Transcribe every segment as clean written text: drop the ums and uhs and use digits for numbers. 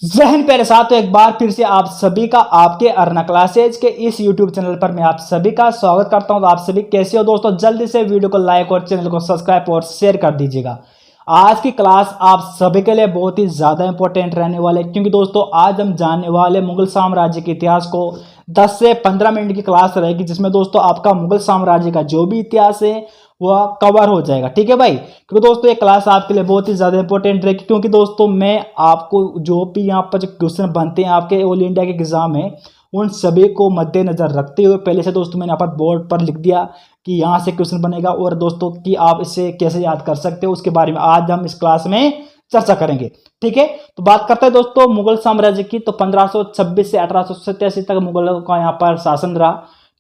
जय हिंद प्यारे साथियों, एक बार फिर से आप सभी का आपके अर्ना क्लासेज के इस YouTube चैनल पर मैं आप सभी का स्वागत करता हूं। तो आप सभी कैसे हो दोस्तों, जल्दी से वीडियो को लाइक और चैनल को सब्सक्राइब और शेयर कर दीजिएगा। आज की क्लास आप सभी के लिए बहुत ही ज़्यादा इंपॉर्टेंट रहने वाले, क्योंकि दोस्तों आज हम जानने वाले मुगल साम्राज्य के इतिहास को 10 से 15 मिनट की क्लास रहेगी, जिसमें दोस्तों आपका मुगल साम्राज्य का जो भी इतिहास है वह कवर हो जाएगा। ठीक है भाई, क्योंकि दोस्तों ये क्लास आपके लिए बहुत ही ज़्यादा इंपॉर्टेंट रहेगी, क्योंकि दोस्तों मैं आपको जो भी यहाँ पर जो क्वेश्चन बनते हैं आपके ऑल इंडिया के एग्जाम में, उन सभी को मद्देनजर रखते हुए पहले से दोस्तों मैंने यहाँ पर बोर्ड पर लिख दिया कि यहाँ से क्वेश्चन बनेगा और दोस्तों कि आप इसे कैसे याद कर सकते हो उसके बारे में आज हम इस क्लास में चर्चा करेंगे। ठीक है, तो बात करते हैं दोस्तों मुगल साम्राज्य की। तो 1526 से 1887 तक मुगलों का यहाँ पर शासन रहा।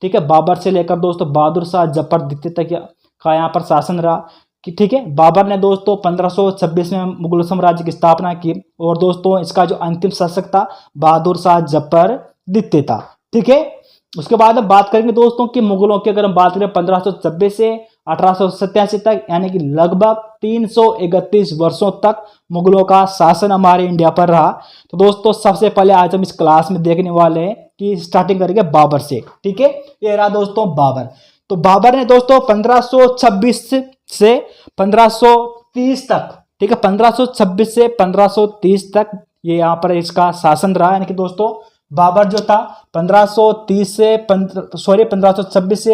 ठीक है, बाबर से लेकर दोस्तों बहादुर शाह जफर द्वितीय तक का यहाँ पर शासन रहा कि ठीक है, बाबर ने दोस्तों 1526 में मुगल साम्राज्य की स्थापना की और दोस्तों इसका जो अंतिम शासक था बहादुर शाह जफर द्वितीय था। ठीक है, उसके बाद हम बात करेंगे दोस्तों कि मुगलों की अगर हम बात करें 1526 से 1887 तक, यानी कि लगभग 331 वर्षों तक मुगलों का शासन हमारे इंडिया पर रहा। तो दोस्तों सबसे पहले आज हम इस क्लास में देखने वाले हैं कि स्टार्टिंग करेंगे बाबर से। ठीक है, ये रहा दोस्तों बाबर। तो बाबर ने दोस्तों 1526 से 1530 तक, ठीक है, 1526 से 1530 तक ये यहाँ पर इसका शासन रहा। यानी कि दोस्तों बाबर जो था 1526 से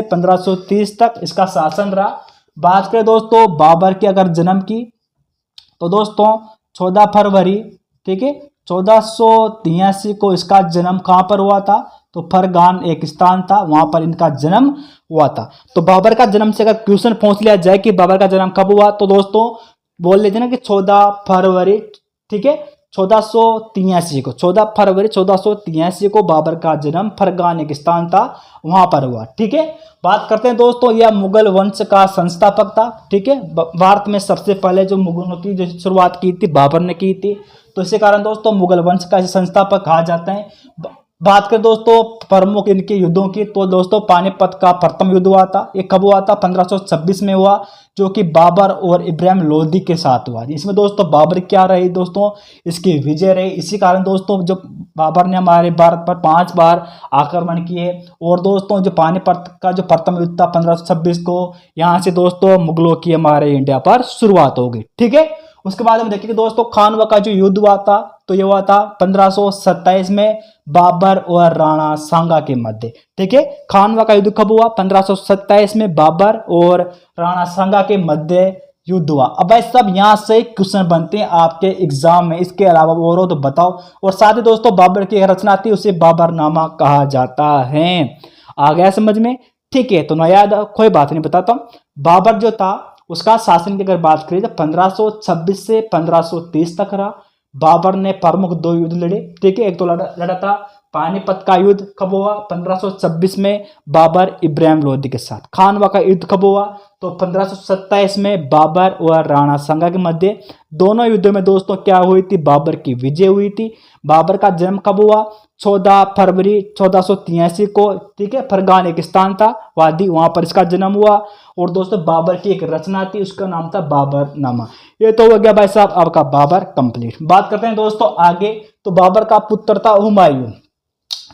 1530 तक इसका शासन रहा। बात करें दोस्तों बाबर के अगर जन्म की, तो दोस्तों 14 फरवरी, ठीक है, 1483 को इसका जन्म कहाँ पर हुआ था? तो फरगान एक स्थान था, वहां पर इनका जन्म हुआ था। तो बाबर का जन्म से अगर क्वेश्चन पूछ लिया जाए कि बाबर का जन्म कब हुआ, तो दोस्तों बोल लेते ना कि 14 फरवरी, ठीक है, 1483 को, 14 फरवरी 1483 को बाबर का जन्म फरगान एक स्थान था वहां पर हुआ। ठीक है, बात करते हैं दोस्तों यह मुगल वंश का संस्थापक था। ठीक है, भारत में सबसे पहले जो मुगलों की जो शुरुआत की थी बाबर ने की थी, तो इसी कारण दोस्तों मुगल वंश का संस्थापक कहा जाता है। बात करें दोस्तों प्रमुख इनके युद्धों की, तो दोस्तों पानीपत का प्रथम युद्ध हुआ था। ये कब हुआ था? 1526 में हुआ, जो कि बाबर और इब्राहिम लोदी के साथ हुआ। इसमें दोस्तों बाबर क्या रही दोस्तों, इसकी विजय रही। इसी कारण दोस्तों जो बाबर ने हमारे भारत पर 5 बार आक्रमण किए, और दोस्तों जो पानीपत का जो प्रथम युद्ध था 1526 को, यहाँ से दोस्तों मुगलों की हमारे इंडिया पर शुरुआत हो गई। ठीक है, उसके बाद हम देखेंगे दोस्तों खानवा का जो युद्ध हुआ था, तो ये हुआ था 1527 में बाबर और राणा सांगा के मध्य। ठीक है, खानवा का युद्ध कब हुआ? 1527 में बाबर और राणा सांगा के मध्य युद्ध हुआ। अब भाई सब यहाँ से क्वेश्चन बनते हैं आपके एग्जाम में, इसके अलावा और हो तो बताओ। और साथ ही दोस्तों बाबर की रचना थी, उसे बाबरनामा कहा जाता है। आ गया समझ में? ठीक है, तो ना याद कोई बात नहीं, बताता हूँ। बाबर जो था उसका शासन की अगर बात करें तो 1526 से 1530 तक रहा। बाबर ने प्रमुख 2 युद्ध लड़े। ठीक है, एक तो लड़ा था पानीपत का युद्ध, कब हुआ? 1526 में बाबर इब्राहिम लोदी के साथ। खानवा का युद्ध कब हुआ? तो 1527 में बाबर और राणा सांगा के मध्य। दोनों युद्धों में दोस्तों क्या हुई थी? बाबर की विजय हुई थी। बाबर का जन्म कब हुआ? 14 फरवरी 1483 को, ठीक है, फरगान एक स्थान था वादी, वहां पर इसका जन्म हुआ। और दोस्तों बाबर की एक रचना थी, उसका नाम था बाबरनामा। ये तो हो गया भाई साहब आपका बाबर कंप्लीट। बात करते हैं दोस्तों आगे। तो बाबर का पुत्र था हुमायूं।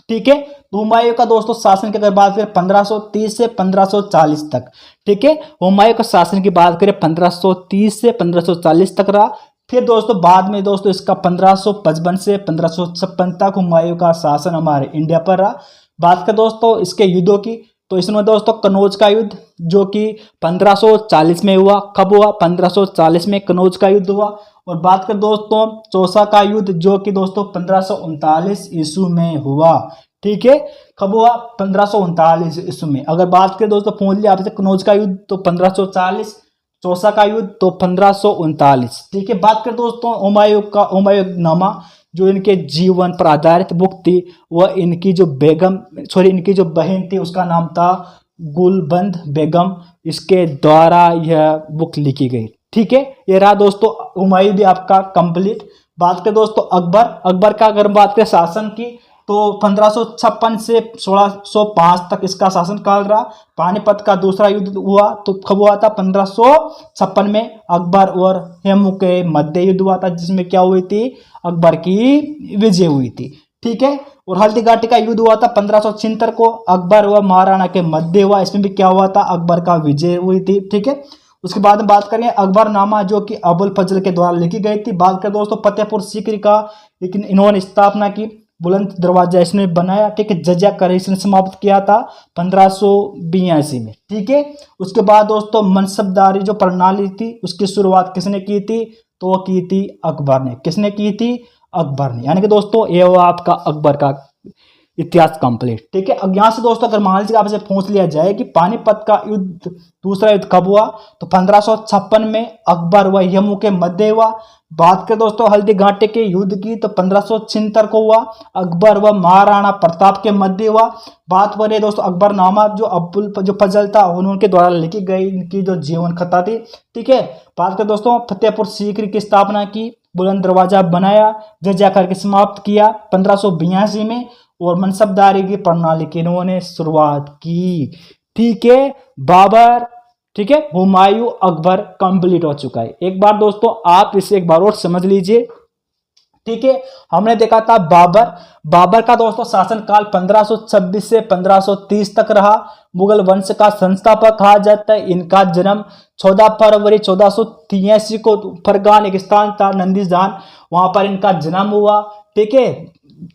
ठीक है, तो हुमायूं का दोस्तों शासन की अगर बात करें 1530 से 1540 तक। ठीक है, हुमायूं का शासन की बात करें 1530 से 1540 तक रहा। फिर दोस्तों बाद में दोस्तों इसका 1555 से 1556 तक हुमायूं का शासन हमारे इंडिया पर रहा। बात करें दोस्तों इसके युद्धों की, तो इसमें दोस्तों कनौज का युद्ध जो कि 1540 में हुआ। कब हुआ? 1540 में कनौज का युद्ध हुआ। और बात करें दोस्तों चौसा का युद्ध जो कि दोस्तों 1539 ईस्वी में हुआ। ठीक है, कब हुआ? 1539 ईस्वी में। अगर बात करें दोस्तों पूछ लिया आपसे कनौज का युद्ध तो 1540, चौसा का युद्ध तो 1539। ठीक है, बात करें दोस्तों हुमायूंनामा जो इनके जीवन पर आधारित बुक थी, वह इनकी जो इनकी जो बहन थी उसका नाम था गुलबंद बेगम, इसके द्वारा यह बुक लिखी गई। ठीक है, ये रहा दोस्तों हुमायूं भी आपका कंप्लीट। बात करें दोस्तों अकबर का अगर बात करें शासन की, तो 1556 से 1605 तक इसका शासनकाल रहा। पानीपत का दूसरा युद्ध हुआ तो कब हुआ था? 1556 में अकबर और हेमू के मध्य युद्ध हुआ था, जिसमें क्या हुई थी? अकबर की विजय हुई थी। ठीक है। और हल्दीघाटी का युद्ध हुआ था 1576 को, अकबर व महाराणा के मध्य हुआ। इसमें भी क्या हुआ था? अकबर का विजय हुई थी। ठीक है। उसके बाद में बात करें अकबरनामा, जो कि अबुल फजल के द्वारा लिखी गई थी। बात करें दोस्तों फतेहपुर सीकरी का, लेकिन इन्होंने स्थापना की, बुलंद दरवाजा इसने बनाया। ठीक है। जजिया कर इसने समाप्त किया था 1582 में। ठीक है। उसके बाद दोस्तों मनसबदारी जो प्रणाली थी उसकी शुरुआत किसने की थी? तो वो की थी अकबर ने। किसने की थी? अकबर ने। यानी कि दोस्तों ये हुआ आपका अकबर का इतिहास कंप्लीट। ठीक है। अब यहाँ से दोस्तों अगर मान लीजिए आपसे पूछ लिया जाए कि पानीपत का युद्ध, दूसरा युद्ध कब हुआ, तो 1556 में अकबर व हेमू के मध्य हुआ। बात करें दोस्तों हल्दीघाटी के युद्ध की तो 1576 को हुआ, अकबर व महाराणा प्रताप के मध्य हुआ। बात करें दोस्तों अकबरनामा, जो अबुल जो फजल था उनके द्वारा लिखी गई, इनकी जो जीवन कथा थी। ठीक है। बात करें दोस्तों फतेहपुर सीकरी की स्थापना की, बुलंद दरवाजा बनाया, जजिया करके समाप्त किया 1582 में, और मनसबदारी की प्रणाली की इन्होंने शुरुआत की। ठीक है। बाबर, ठीक है, हुमायूं, अकबर कंप्लीट हो चुका है। एक बार दोस्तों आप इसे एक बार और समझ लीजिए। ठीक है। हमने देखा था बाबर का दोस्तों शासनकाल 1526 से 1530 तक रहा। मुगल वंश का संस्थापक कहा जाता है। इनका जन्म 14 फरवरी 1483 को फरगान एक स्थान था नंदीजान, वहां पर इनका जन्म हुआ। ठीक है।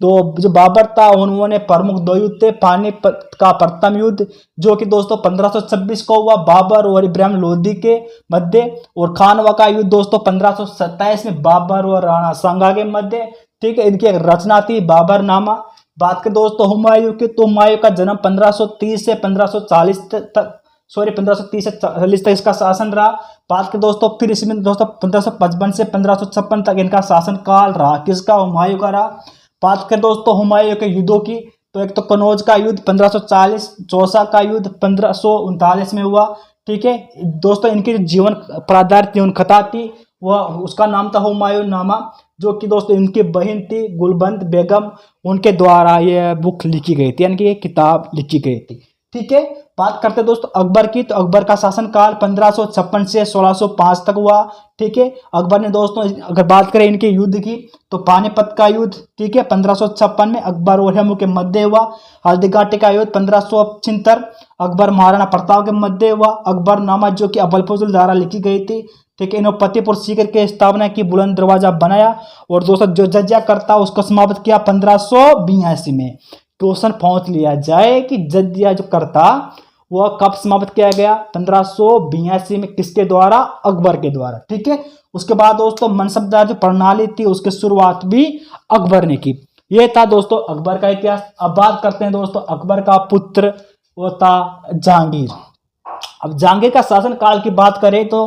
तो जो बाबर था उन्होंने प्रमुख दो युद्ध थे। पानीपत का प्रथम युद्ध जो कि दोस्तों 1526 को हुआ, बाबर और इब्राहिम लोदी के मध्य, और खानवा का युद्ध दोस्तों 1527 में बाबर और राणा सांगा के मध्य। ठीक है। इनकी एक रचना थी बाबरनामा। बात करें दोस्तों हुमायूं की, तो हुमायूं का जन्म 1530 से 1540 तक, 1530 से 40 तक इसका शासन रहा। बात करें दोस्तों फिर इसमें दोस्तों 1555 से 1556 तक इनका शासन काल रहा। किसका? हुमायूं का रहा। बात करें दोस्तों हुमायूं के युद्धों की, तो एक तो कनौज का युद्ध 1540, चौसा का युद्ध 1539 में हुआ। ठीक है। दोस्तों इनकी जीवन पर आधारित जीवन कथा थी, वह उसका नाम था हुमायूं नामा, जो कि दोस्तों इनकी बहन थी गुलबंद बेगम, उनके द्वारा यह बुक लिखी गई थी, यानी कि ये किताब लिखी गई थी। ठीक है। बात करते हैं दोस्तों अकबर की, तो अकबर का शासनकाल 1556 से 1605 तक हुआ। ठीक है। अकबर ने दोस्तों अगर बात करें इनके युद्ध की, तो पानीपत का युद्ध, ठीक है, 1556 में अकबर और हेमू के मध्य हुआ। हल्दीघाटी का युद्ध 1576 अकबर महाराणा प्रताप के मध्य हुआ। अकबरनामा जो कि अबुल फजल द्वारा लिखी गई थी। ठीक है। इन्होंने फतेहपुर सीकरी की स्थापना की, बुलंद दरवाजा बनाया, और दोस्तों जो जजिया करता उसको समाप्त किया 1582 में। क्वेश्चन पूछ लिया जाए कि जजिया जो करता वह कब समाप्त किया गया? 1582 में। किसके द्वारा? अकबर के द्वारा। ठीक है। उसके बाद दोस्तों मनसबदार जो प्रणाली थी उसकी शुरुआत भी अकबर ने की। यह था दोस्तों अकबर का इतिहास। अब बात करते हैं दोस्तों अकबर का पुत्र, वो था जहांगीर। अब जहांगीर का शासन काल की बात करें तो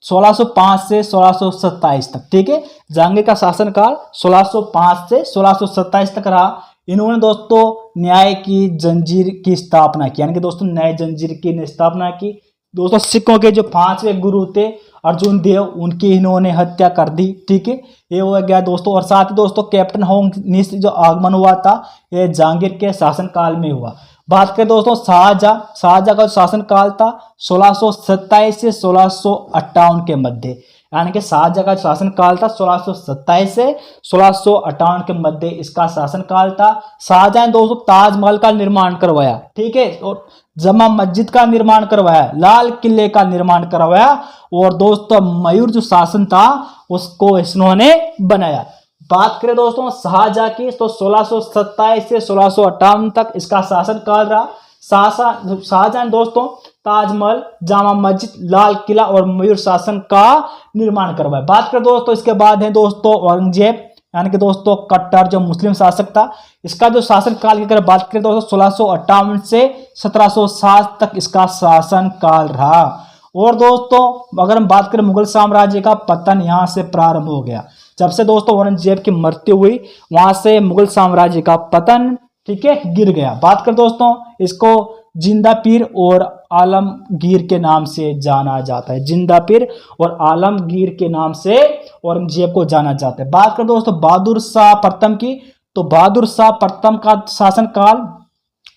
1605 से 1627 तक। ठीक है। जहांगीर का शासन काल 1605 से 1627 तक रहा। इन्होंने दोस्तों न्याय की जंजीर की स्थापना की, यानी कि दोस्तों न्याय जंजीर की स्थापना की। दोस्तों सिखों के जो 5वें गुरु थे अर्जुन देव, उनकी इन्होंने हत्या कर दी। ठीक है। ये हो गया दोस्तों। और साथ ही दोस्तों कैप्टन होंगनिस जो आगमन हुआ था ये जहांगीर के शासनकाल में हुआ। बात करें दोस्तों शाहजहां का शासन काल था 1627 से 1658 के मध्य, यानी कि शाहजहां का शासन काल था 1627 से 1658 के मध्य इसका शासन काल था। शाहजहां ने दोस्तों ताजमहल का निर्माण करवाया। ठीक है। और जमा मस्जिद का निर्माण करवाया, लाल किले का निर्माण करवाया, और दोस्तों मयूर जो शासन था उसको इन्होंने बनाया। बात करें दोस्तों शाहजहां की, तो 1627 से 1658 तक इसका शासन काल रहा। शाहजहां दोस्तों ताजमहल, जामा मस्जिद, लाल किला और मयूर शासन का निर्माण करवाया। बात करें दोस्तों इसके बाद है दोस्तों औरंगजेब, यानी कि दोस्तों कट्टर जो मुस्लिम शासक था। इसका जो शासन काल की अगर बात करें दोस्तों 1658 से 1707 तक इसका शासन काल रहा। और दोस्तों अगर हम बात करें मुगल साम्राज्य का पतन यहाँ से प्रारंभ हो गया। जब से दोस्तों औरंगजेब की मृत्यु हुई वहां से मुगल साम्राज्य का पतन, ठीक है, गिर गया। बात करें दोस्तों इसको जिंदा पीर और आलमगीर के नाम से जाना जाता है। जिंदा पीर और आलमगीर के नाम से औरंगजेब को जाना जाता है। बात करें दोस्तों बहादुर शाह प्रथम की, तो बहादुर शाह प्रथम का शासनकाल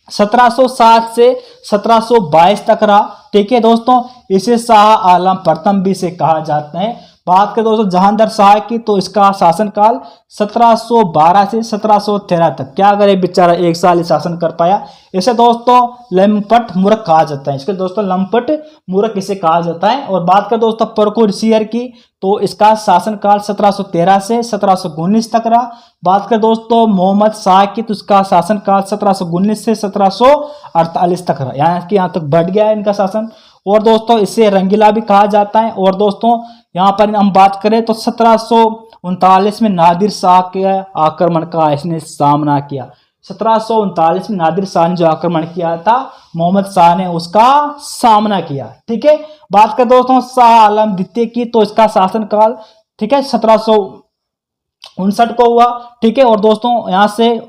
1760 से 1722 तक रहा। ठीक है दोस्तों, इसे शाह आलम प्रथम भी से कहा जाता है। बात करें दोस्तों जहांगीर शाह की, तो इसका शासनकाल 1712 से 1713 तक। क्या करे बेचारा, एक साल ही शासन कर पाया। इसे दोस्तों लंपट मूर्ख कहा जाता है। इसके दोस्तों लंपट मूर्ख इसे कहा जाता है। और बात करें दोस्तों परकुरसियर की, तो इसका शासनकाल 1713 से 1719 तक रहा। बात करें दोस्तों मोहम्मद शाह की, तो इसका शासनकाल 1719 से 1748 तक रहा। यहाँ तक बढ़ गया है इनका शासन। और दोस्तों इसे रंगीला भी कहा जाता है। और दोस्तों यहाँ पर हम बात करें तो 1739 में नादिर शाह के आक्रमण का इसने सामना किया। 1739 में नादिर शाह ने जो आक्रमण किया था, मोहम्मद शाह ने उसका सामना किया। ठीक है, बात करें दोस्तों शाह आलम द्वितीय की, तो इसका शासनकाल ठीक है 1759 को हुआ। ठीक है, और दोस्तों यहाँ से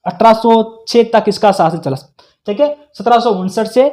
1806 तक इसका शासन चला। ठीक है, 1759 से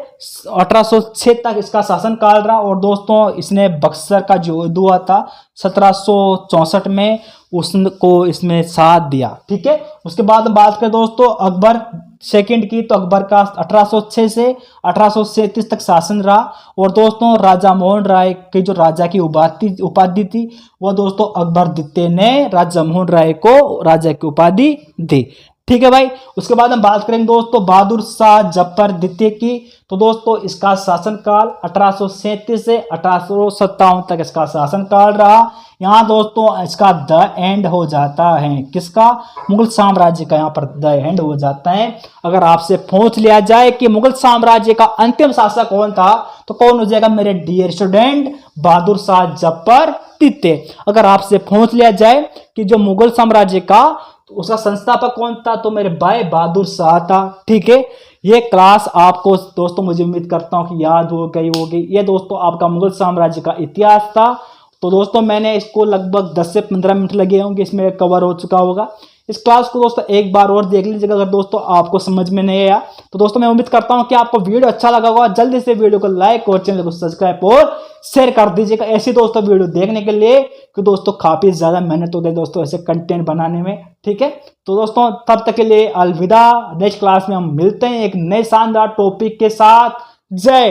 1806 तक इसका शासनकाल रहा। और दोस्तों इसने बक्सर का जो युद्ध हुआ था 1764 में, उसको इसमें साथ दिया। ठीक है, उसके बाद बात करें दोस्तों अकबर सेकंड की, तो अकबर का 1806 से 1837 तक शासन रहा। और दोस्तों राजा मोहन राय की जो राजा की उपाधि थी, वह दोस्तों अकबर द्वितीय ने राजा मोहन राय को राजा की उपाधि दी। ठीक है भाई, उसके बाद हम बात करेंगे दोस्तों बहादुर शाह जफर द्वितीय की, तो दोस्तों इसका शासनकाल 1837 से 1857 तक इसका शासनकाल रहा। यहाँ दोस्तों इसका द एंड हो जाता है, किसका, मुगल साम्राज्य का यहाँ पर द एंड हो जाता है। अगर आपसे पूछ लिया जाए कि मुगल साम्राज्य का अंतिम शासक कौन था, तो कौन हो जाएगा मेरे डियर स्टूडेंट, बहादुर शाह जफर द्वितीय। अगर आपसे पूछ लिया जाए कि जो मुगल साम्राज्य का तो उसका संस्थापक कौन था, तो मेरे भाई बहादुर शाह था। ठीक है, ये क्लास आपको दोस्तों मुझे उम्मीद करता हूँ कि याद हो गई होगी। ये दोस्तों आपका मुगल साम्राज्य का इतिहास था। तो दोस्तों मैंने इसको लगभग 10 से 15 मिनट लगे होंगे, इसमें कवर हो चुका होगा। इस क्लास को दोस्तों एक बार और देख लीजिएगा अगर दोस्तों आपको समझ में नहीं आया। तो दोस्तों मैं उम्मीद करता हूं कि आपको वीडियो अच्छा लगा होगा। जल्दी से वीडियो को लाइक और चैनल को सब्सक्राइब और शेयर कर दीजिएगा ऐसी दोस्तों वीडियो देखने के लिए, कि दोस्तों काफी ज्यादा मेहनत होती है दोस्तों ऐसे कंटेंट बनाने में। ठीक है, तो दोस्तों तब तक के लिए अलविदा। नेक्स्ट क्लास में हम मिलते हैं एक नए शानदार टॉपिक के साथ। जय